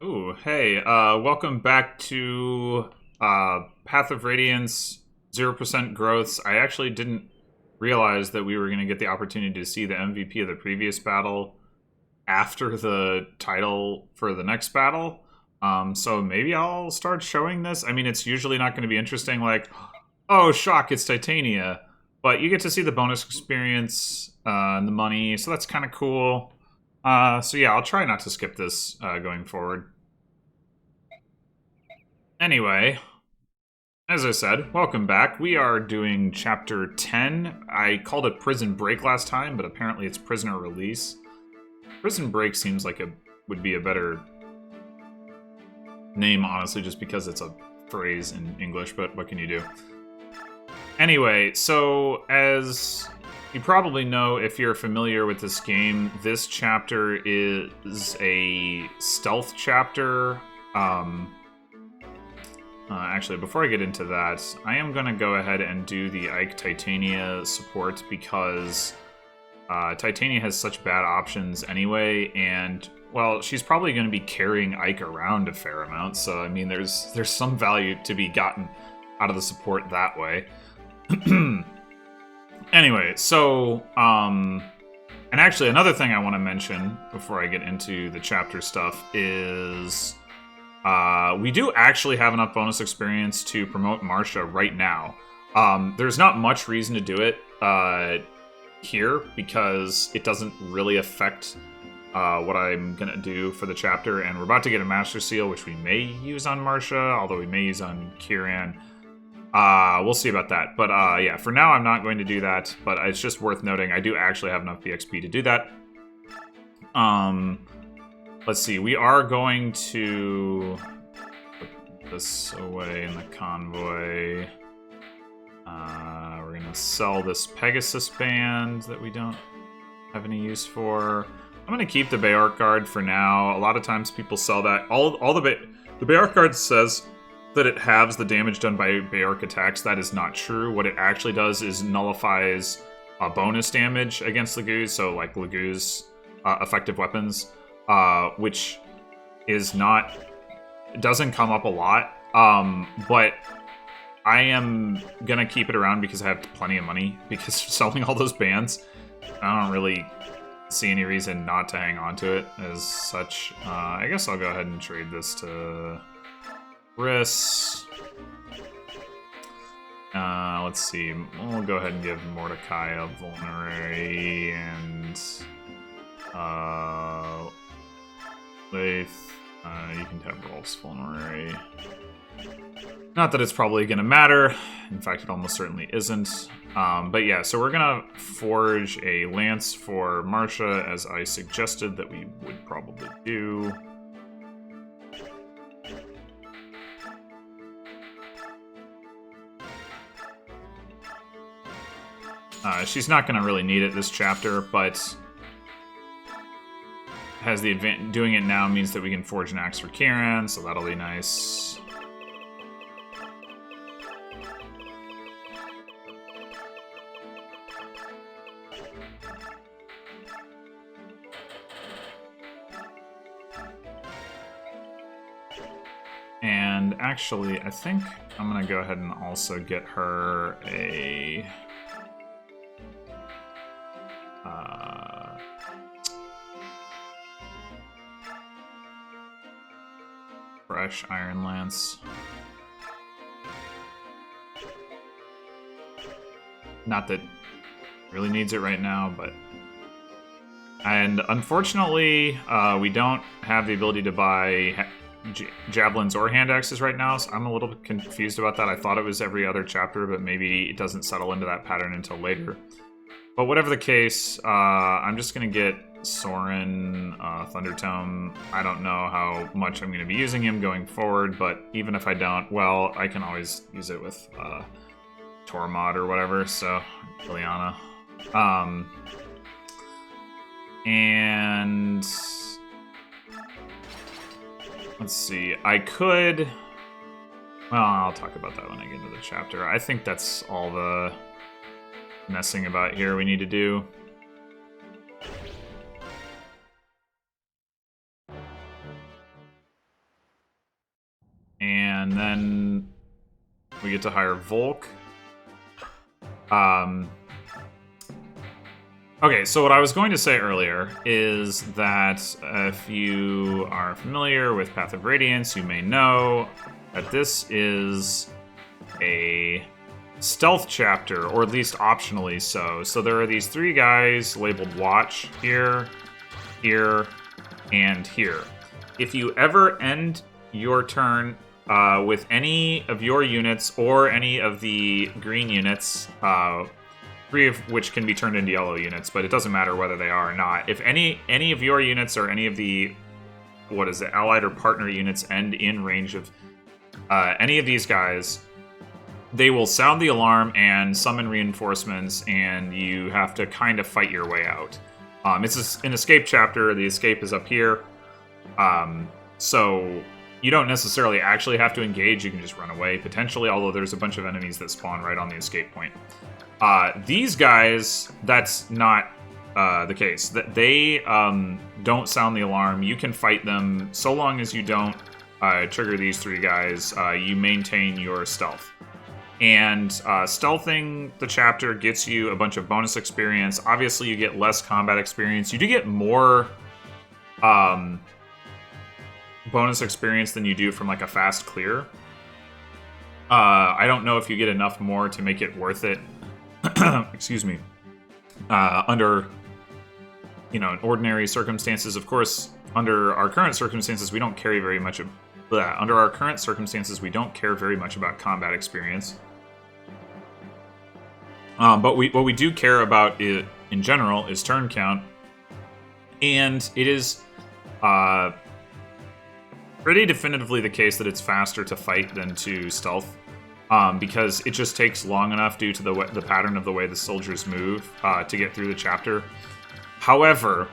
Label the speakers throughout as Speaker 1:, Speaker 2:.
Speaker 1: Ooh, hey, welcome back to Path of Radiance 0% growths. I actually didn't realize that we were going to get the opportunity to see the MVP of the previous battle after the title for the next battle. So maybe I'll start showing this. I mean, it's usually not going to be interesting, like, oh, shock, it's Titania. But you get to see the bonus experience and the money, so that's kind of cool. So yeah, I'll try not to skip this going forward. Anyway, as I said, welcome back. We are doing Chapter 10. I called it Prison Break last time, but apparently it's Prisoner Release. Prison Break seems like it would be a better name, honestly, just because it's a phrase in English, but what can you do? Anyway, so as you probably know, if you're familiar with this game, this chapter is a stealth chapter. Actually, before I get into that, I am going to go ahead and do the Ike Titania support because Titania has such bad options anyway, and, well, she's probably going to be carrying Ike around a fair amount, so, I mean, there's some value to be gotten out of the support that way. Anyway, so, and actually another thing I want to mention before I get into the chapter stuff is we do actually have enough bonus experience to promote Marcia right now. There's not much reason to do it here because it doesn't really affect what I'm going to do for the chapter, and we're about to get a Master Seal, which we may use on Marcia, although we may use on Kieran. We'll see about that. But yeah, for now I'm not going to do that, but it's just worth noting I do actually have enough BXP to do that. Let's see, we are going to put this away in the convoy. We're going to sell this Pegasus band that we don't have any use for. I'm going to keep the Bayark Guard for now. A lot of times people sell that. The Bayark Guard says that it halves the damage done by Bayark attacks. That is not true. What it actually does is nullifies bonus damage against Legu's, so like Legu's effective weapons. Which is not, it doesn't come up a lot, but I am gonna keep it around because I have plenty of money, because selling all those bands, I don't really see any reason not to hang on to it as such. I guess I'll go ahead and trade this to Riss. Let's see, we'll go ahead and give Mordecai a vulnerary, and Leith, you can have Rolf's vulnerary. Not that it's probably going to matter. In fact, it almost certainly isn't. But yeah, so we're going to forge a lance for Marcia, as I suggested that we would probably do. She's not going to really need it this chapter, but has the advantage. Doing it now means that we can forge an axe for Kieran, so that'll be nice. And actually, I think I'm gonna go ahead and also get her a fresh Iron Lance. Not that really needs it right now, but... And unfortunately, we don't have the ability to buy javelins or hand axes right now, so I'm a little bit confused about that. I thought it was every other chapter, but maybe it doesn't settle into that pattern until later. But whatever the case, I'm just going to get Soren, Thundertome. I don't know how much I'm going to be using him going forward, but even if I don't, well, I can always use it with Tormod or whatever, so Liliana. And let's see, I could... Well, I'll talk about that when I get into the chapter. I think that's all the messing about here we need to do. And then we get to hire Volk. Okay, so what I was going to say earlier is that if you are familiar with Path of Radiance, you may know that this is a stealth chapter, or at least optionally so. So there are these 3 guys labeled Watch here, here, and here. If you ever end your turn with any of your units or any of the green units, 3 of which can be turned into yellow units, but it doesn't matter whether they are or not. If any of your units or any of the, allied or partner units end in range of any of these guys, they will sound the alarm and summon reinforcements, and you have to kind of fight your way out. It's an escape chapter. The escape is up here. So you don't necessarily actually have to engage. You can just run away, potentially, although there's a bunch of enemies that spawn right on the escape point. These guys, that's not the case. They don't sound the alarm. You can fight them so long as you don't trigger these 3 guys. You maintain your stealth. And stealthing the chapter gets you a bunch of bonus experience. Obviously, you get less combat experience. You do get more bonus experience than you do from like a fast clear. I don't know if you get enough more to make it worth it. Excuse me. Under, ordinary circumstances, of course, under our current circumstances, we don't care very much about combat experience. But what we do care about in general is turn count, and it is pretty definitively the case that it's faster to fight than to stealth. Because it just takes long enough due to the pattern of the way the soldiers move to get through the chapter. However,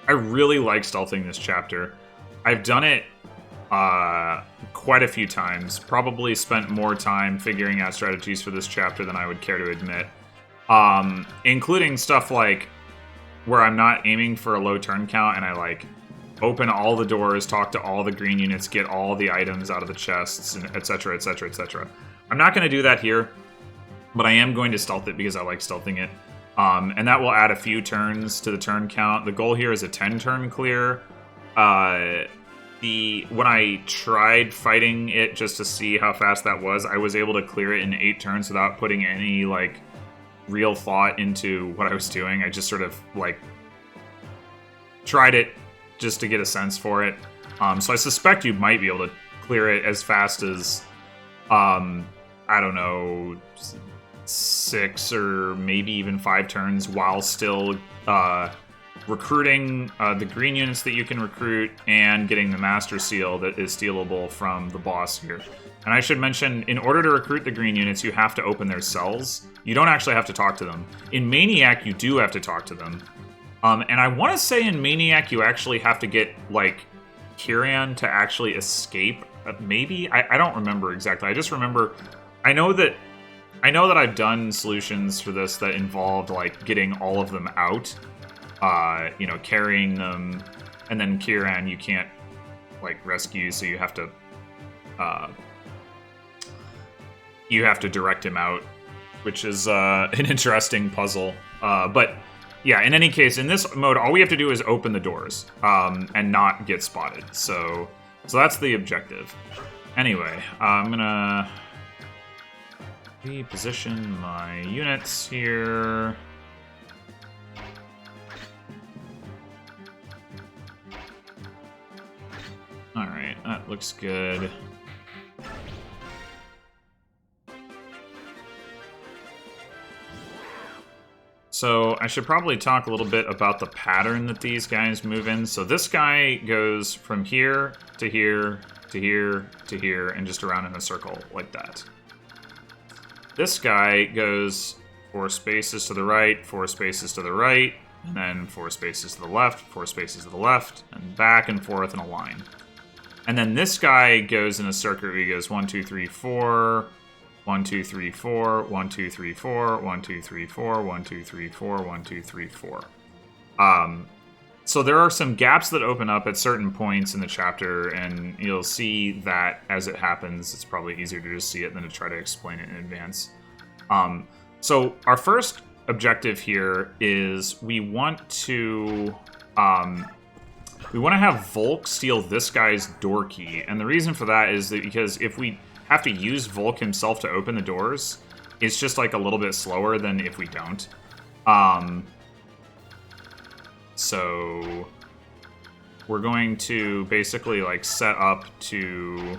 Speaker 1: I really like stealthing this chapter. I've done it quite a few times. Probably spent more time figuring out strategies for this chapter than I would care to admit. Including stuff like where I'm not aiming for a low turn count and I like open all the doors, talk to all the green units, get all the items out of the chests, and etc, etc, etc. I'm not going to do that here, but I am going to stealth it because I like stealthing it. And that will add a few turns to the turn count. The goal here is a 10-turn clear. When I tried fighting it just to see how fast that was, I was able to clear it in 8 turns without putting any, real thought into what I was doing. I just sort of, tried it just to get a sense for it. So I suspect you might be able to clear it as fast as... I don't know, 6 or maybe even 5 turns while still recruiting the green units that you can recruit and getting the Master Seal that is stealable from the boss here. And I should mention, in order to recruit the green units, you have to open their cells. You don't actually have to talk to them. In Maniac, you do have to talk to them. And I want to say in Maniac, you actually have to get, Kiran to actually escape. Maybe? I don't remember exactly. I just remember... I know that I've done solutions for this that involved, getting all of them out. Carrying them. And then Kiran, you can't, rescue, so you have to... direct him out, which is an interesting puzzle. But, yeah, in any case, in this mode, all we have to do is open the doors and not get spotted. So that's the objective. Anyway, I'm gonna reposition my units here. Alright, that looks good. So I should probably talk a little bit about the pattern that these guys move in. So this guy goes from here to here to here to here and just around in a circle like that. This guy goes 4 spaces to the right, 4 spaces to the right, and then 4 spaces to the left, 4 spaces to the left, and back and forth in a line. And then this guy goes in a circle where he goes 1, 2, 3, 4, 1, 2, 3, 4, 1, 2, 3, 4, 1, 2, 3, 4, 1, 2, 3, 4, 1, 2, 3, 4. so there are some gaps that open up at certain points in the chapter, and you'll see that as it happens. It's probably easier to just see it than to try to explain it in advance. So our first objective here is we want to have Volk steal this guy's door key, and the reason for that is that because if we have to use Volk himself to open the doors, it's just like a little bit slower than if we don't. So we're going to basically like set up to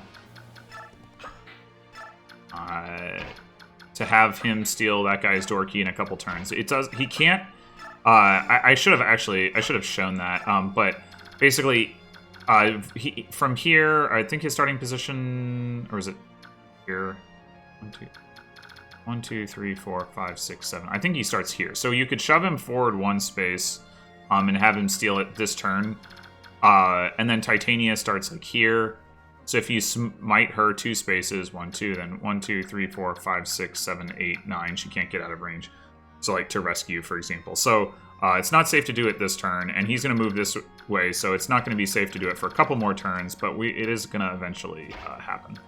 Speaker 1: have him steal that guy's door key in a couple turns. It does. He can't. I should have shown that. But basically, from here, I think his starting position, or is it here? 1, 2, 3, 4, 5, 6, 7. I think he starts here. So you could shove him forward 1 space, and have him steal it this turn. And then Titania starts like here. So if you smite her 2 spaces, 1, 2, then 1, 2, 3, 4, 5, 6, 7, 8, 9. She can't get out of range. So like to rescue, for example. So it's not safe to do it this turn, and he's going to move this way. So it's not going to be safe to do it for a couple more turns, but it is going to eventually happen.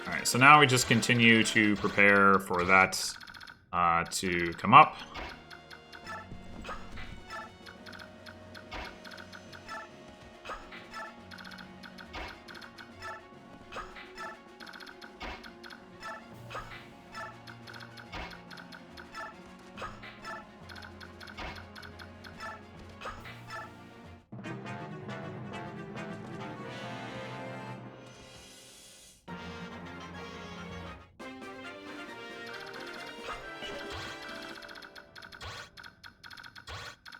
Speaker 1: Alright, so now we just continue to prepare for that to come up.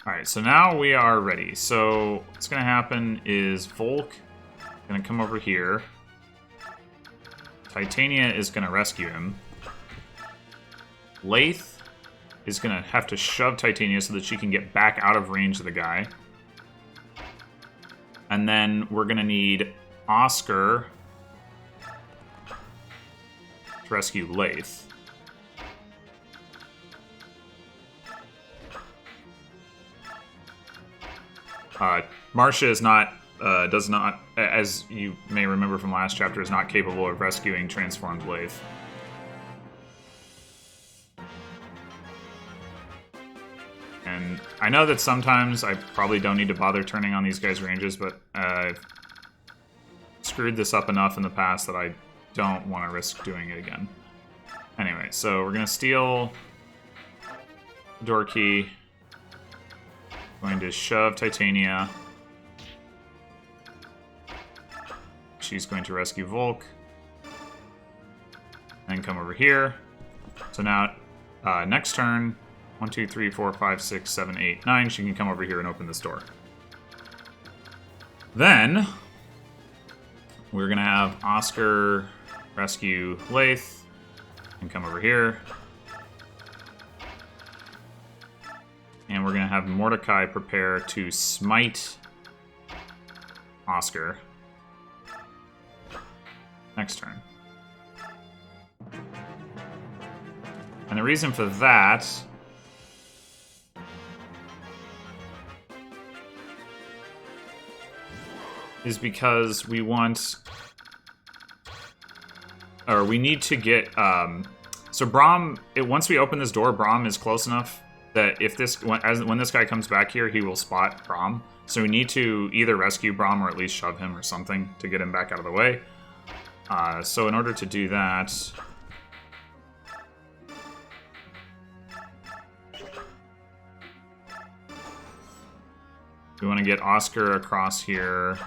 Speaker 1: Alright, so now we are ready. So what's going to happen is Volk is going to come over here. Titania is going to rescue him. Lath is going to have to shove Titania so that she can get back out of range of the guy. And then we're going to need Oscar to rescue Lath. Marcia is not, does not, as you may remember from last chapter, is not capable of rescuing transformed Lath. And I know that sometimes I probably don't need to bother turning on these guys' ranges, but I've screwed this up enough in the past that I don't want to risk doing it again. Anyway, so we're going to steal the door key. Going to shove Titania. She's going to rescue Volk. And come over here. So now, next turn, 1, 2, 3, 4, 5, 6, 7, 8, 9, she can come over here and open this door. Then, we're going to have Oscar rescue Lath and come over here. And we're going to have Mordecai prepare to smite Oscar next turn. And the reason for that is because we want, or we need to get, so Braum, once we open this door, Braum is close enough that if this, when this guy comes back here, he will spot Braum. So we need to either rescue Braum or at least shove him or something to get him back out of the way. So in order to do that, we want to get Oscar across here.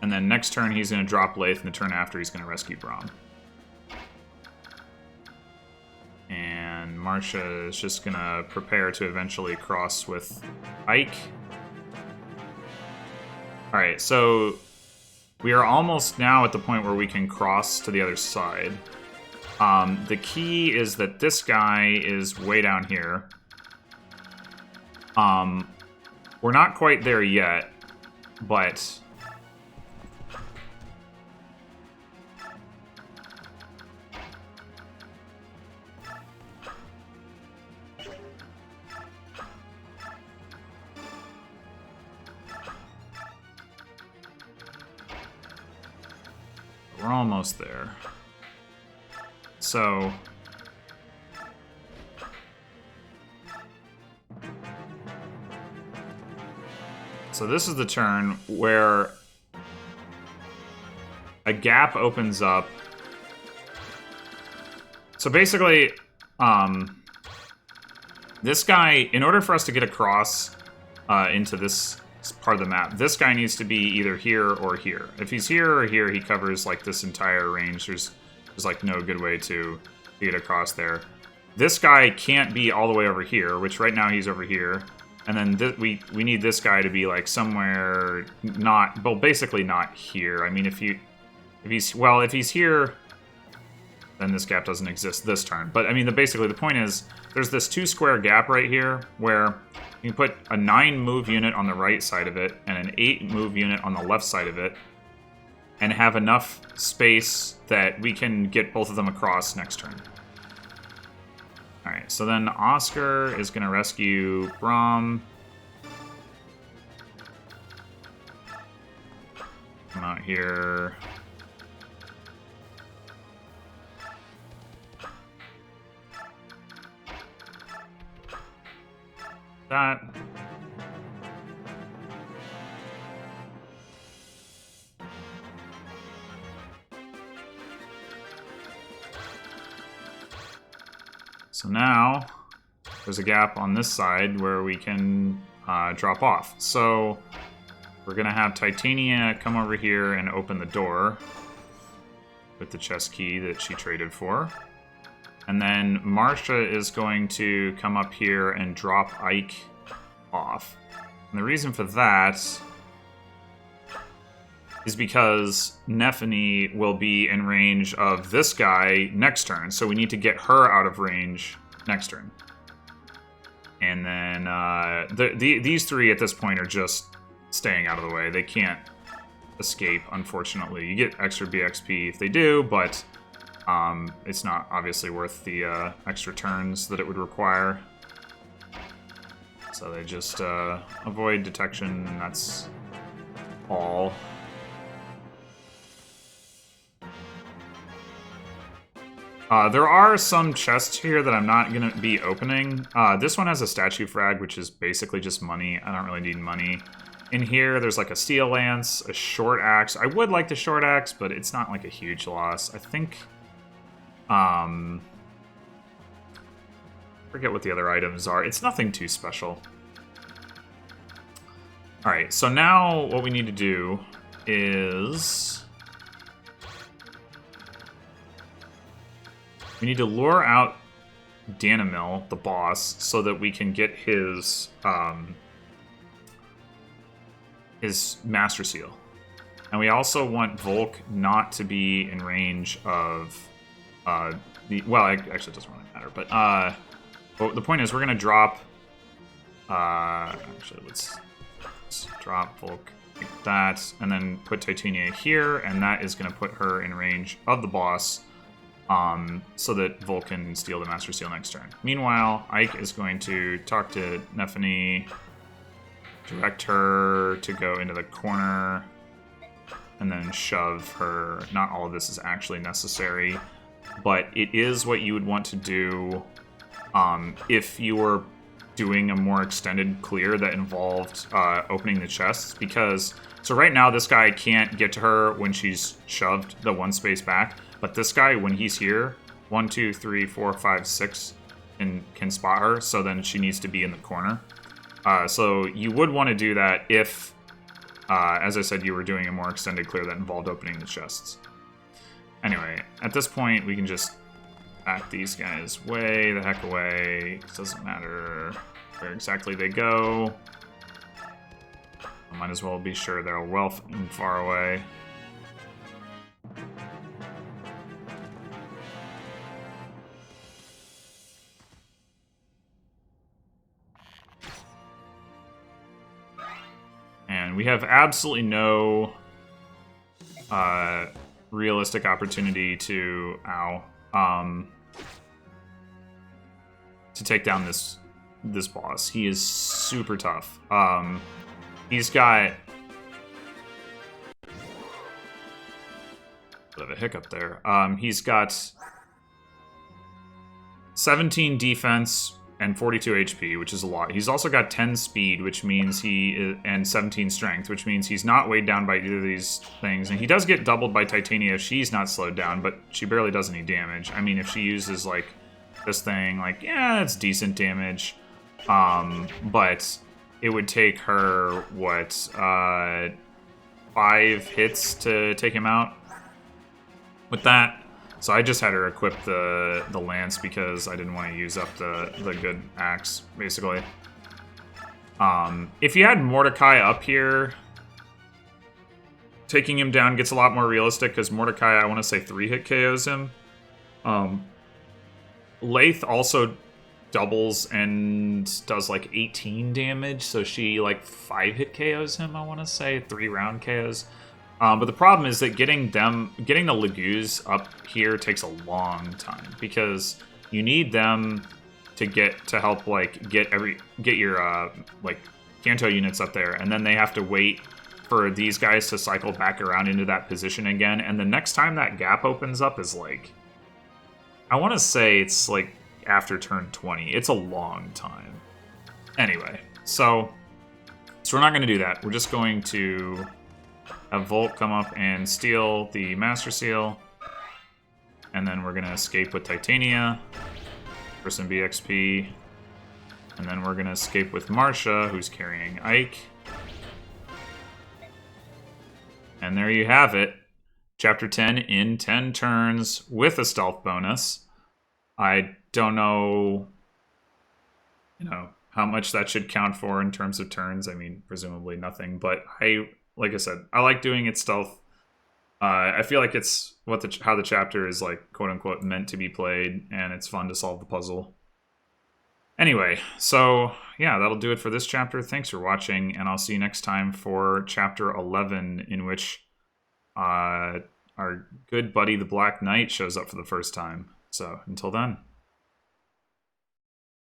Speaker 1: And then next turn, he's going to drop Lath, and the turn after, he's going to rescue Braum. And Marcia is just going to prepare to eventually cross with Ike. Alright, so we are almost now at the point where we can cross to the other side. The key is that this guy is way down here. We're not quite there yet, but... we're almost there. So this is the turn where a gap opens up. So basically, this guy, in order for us to get across into this part of the map, this guy needs to be either here or here. If he's here or here, he covers like this entire range. There's like no good way to get across there. This guy can't be all the way over here, which right now he's over here. And then we need this guy to be like somewhere not, well, basically not here. I mean, if he's here, then this gap doesn't exist this turn. But I mean, basically the point is, there's this 2 square gap right here where you can put a 9 move unit on the right side of it and an 8 move unit on the left side of it, and have enough space that we can get both of them across next turn. Alright, so then Oscar is going to rescue Braum. Come out here. That. So now, there's a gap on this side where we can drop off. So we're going to have Titania come over here and open the door with the chest key that she traded for. And then Marsha is going to come up here and drop Ike off. And the reason for that is because Nephany will be in range of this guy next turn, so we need to get her out of range next turn. And then these 3 at this point are just staying out of the way. They can't escape, unfortunately. You get extra BXP if they do, but it's not obviously worth the extra turns that it would require. So they just avoid detection, and that's all. There are some chests here that I'm not going to be opening. This one has a statue frag, which is basically just money. I don't really need money. In here, there's like a steel lance, a short axe. I would like the short axe, but it's not like a huge loss. I think... forget what the other items are. It's nothing too special. Alright, so now what we need to do is... we need to lure out Danimil, the boss, so that we can get his Master Seal. And we also want Volk not to be in range of well, actually it doesn't really matter, but the point is we're going to drop actually let's drop Volk like that, and then put Titania here, and that is going to put her in range of the boss, so that Volk can steal the Master Seal next turn. Meanwhile, Ike is going to talk to Nephany, direct her to go into the corner, and then shove her. Not all of this is actually necessary, but it is what you would want to do if you were doing a more extended clear that involved opening the chests, because so right now this guy can't get to her when she's shoved the 1 space back, but this guy, when he's here, 1, 2, 3, 4, 5, 6 can spot her, so then she needs to be in the corner. So you would want to do that if, as I said, you were doing a more extended clear that involved opening the chests. Anyway, at this point, we can just back these guys way the heck away. It doesn't matter where exactly they go. I might as well be sure they're well and far away. We have absolutely no realistic opportunity to to take down this boss. He is super tough. He's got a bit of a hiccup there. He's got 17 defense and 42 HP, which is a lot. He's also got 10 speed, which means and 17 strength, which means he's not weighed down by either of these things. And he does get doubled by Titania if she's not slowed down, but she barely does any damage. I mean, if she uses, like, this thing, like, yeah, it's decent damage. But it would take her, what, 5 hits to take him out with that. So I just had her equip the lance because I didn't want to use up the good axe, basically. If you had Mordecai up here, taking him down gets a lot more realistic because Mordecai, I want to say 3-hit KOs him. Laith also doubles and does like 18 damage, so she like 5-hit KOs him, I want to say, 3-round KOs. But the problem is that getting the Lagoos up here takes a long time because you need them to help like get your like Kanto units up there, and then they have to wait for these guys to cycle back around into that position again. And the next time that gap opens up is like, I want to say it's like after turn 20. It's a long time. Anyway, so we're not going to do that. We're just going to have Volt come up and steal the Master Seal. And then we're going to escape with Titania for some BXP. And then we're going to escape with Marsha, who's carrying Ike. And there you have it. Chapter 10 in 10 turns with a stealth bonus. I don't know, how much that should count for in terms of turns. I mean, presumably nothing. But like I said, I like doing it stealth. I feel like it's how the chapter is, like, quote unquote meant to be played, and it's fun to solve the puzzle. Anyway, so yeah, that'll do it for this chapter. Thanks for watching, and I'll see you next time for chapter 11, in which our good buddy the Black Knight shows up for the first time. So until then.